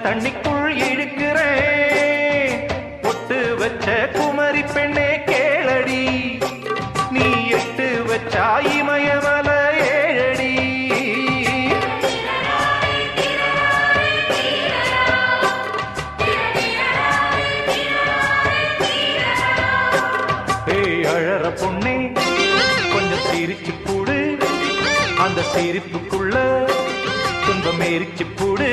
தண்ணிக்குள் இழுக்கிறேன். பொட்டு வச்ச குமரி பெண்ணே கேளடி, நீ எட்டு வச்சா இமயமல ஏழடி. ஏய் அழற பொண்ணே கொஞ்சம் சிரிச்சு கூடு, அந்த சிரிப்புக்குள்ள துன்பம் எரிச்சு போடு.